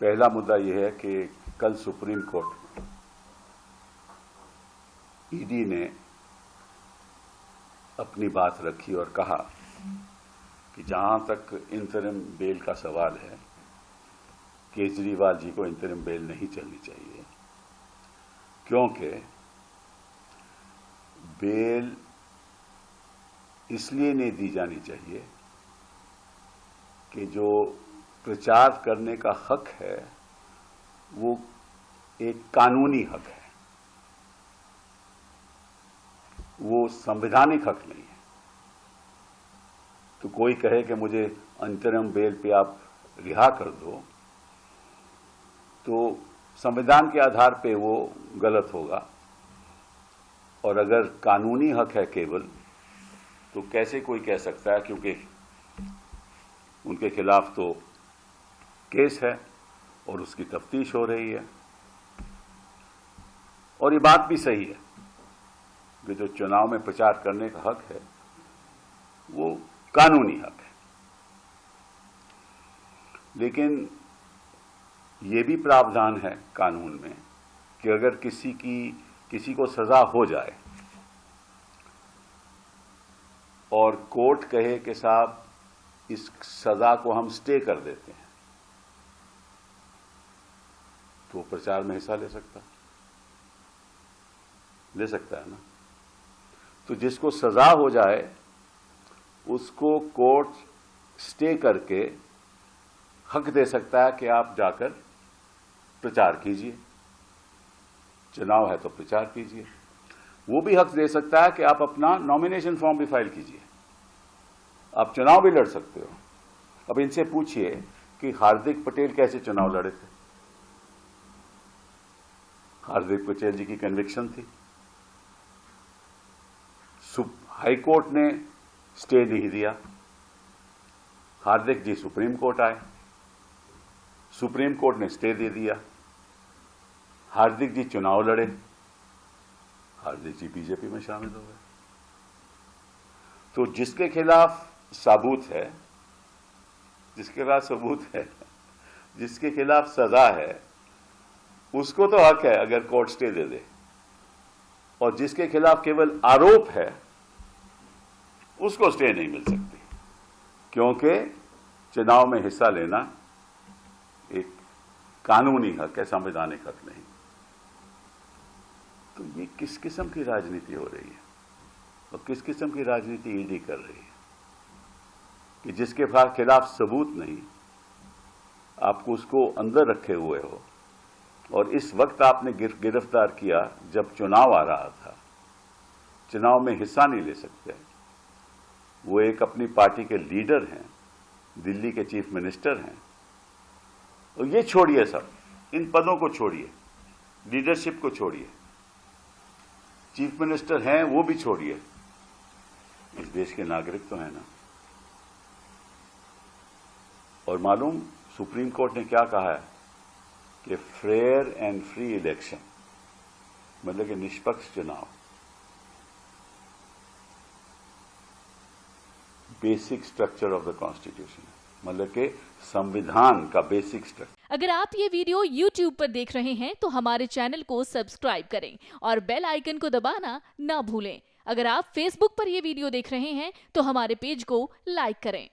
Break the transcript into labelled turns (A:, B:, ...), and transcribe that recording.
A: पहला मुद्दा यह है कि कल सुप्रीम कोर्ट ईडी ने अपनी बात रखी और कहा कि जहां तक इंतरिम बेल का सवाल है, केजरीवाल जी को इंतरिम बेल नहीं चलनी चाहिए, क्योंकि बेल इसलिए नहीं दी जानी चाहिए कि जो प्रचार करने का हक है वो एक कानूनी हक है, वो संवैधानिक हक नहीं है। तो कोई कहे कि मुझे अंतरिम बेल पे आप रिहा कर दो, तो संविधान के आधार पे वो गलत होगा। और अगर कानूनी हक है केवल, तो कैसे कोई कह सकता है, क्योंकि उनके खिलाफ तो केस है और उसकी तफ्तीश हो रही है। और ये बात भी सही है कि जो चुनाव में प्रचार करने का हक है वो कानूनी हक है, लेकिन ये भी प्रावधान है कानून में कि अगर किसी को सजा हो जाए और कोर्ट कहे कि साहब इस सजा को हम स्टे कर देते हैं, तो प्रचार में हिस्सा ले सकता है ना। तो जिसको सजा हो जाए उसको कोर्ट स्टे करके हक दे सकता है कि आप जाकर प्रचार कीजिए, चुनाव है तो प्रचार कीजिए। वो भी हक दे सकता है कि आप अपना नॉमिनेशन फॉर्म भी फाइल कीजिए, आप चुनाव भी लड़ सकते हो। अब इनसे पूछिए कि हार्दिक पटेल कैसे चुनाव लड़े थे। हार्दिक पटेल जी की कन्विक्शन थी, हाई कोर्ट ने स्टे नहीं दिया, हार्दिक जी सुप्रीम कोर्ट आए, सुप्रीम कोर्ट ने स्टे दे दिया, हार्दिक जी चुनाव लड़े, हार्दिक जी बीजेपी में शामिल हो गए। तो जिसके खिलाफ सबूत है, जिसके खिलाफ सजा है, उसको तो हक है अगर कोर्ट स्टे दे दे, और जिसके खिलाफ केवल आरोप है उसको स्टे नहीं मिल सकती, क्योंकि चुनाव में हिस्सा लेना एक कानूनी हक है, संवैधानिक हक नहीं। तो ये किस किस्म की राजनीति हो रही है और किस किस्म की राजनीति ईडी कर रही है कि जिसके खिलाफ सबूत नहीं, आपको उसको अंदर रखे हुए हो, और इस वक्त आपने गिरफ्तार किया जब चुनाव आ रहा था, चुनाव में हिस्सा नहीं ले सकते। वो एक अपनी पार्टी के लीडर हैं, दिल्ली के चीफ मिनिस्टर हैं। और ये छोड़िए, सब इन पदों को छोड़िए, लीडरशिप को छोड़िए, चीफ मिनिस्टर हैं वो भी छोड़िए, इस देश के नागरिक तो हैं ना। और मालूम सुप्रीम कोर्ट ने क्या कहा है कि फेयर एंड फ्री इलेक्शन, मतलब कि निष्पक्ष चुनाव basic structure of the constitution, मतलब कि संविधान का बेसिक स्ट्रक्चर।
B: अगर आप ये वीडियो YouTube पर देख रहे हैं तो हमारे चैनल को सब्सक्राइब करें और बेल आइकन को दबाना ना भूलें। अगर आप Facebook पर ये वीडियो देख रहे हैं तो हमारे पेज को लाइक करें।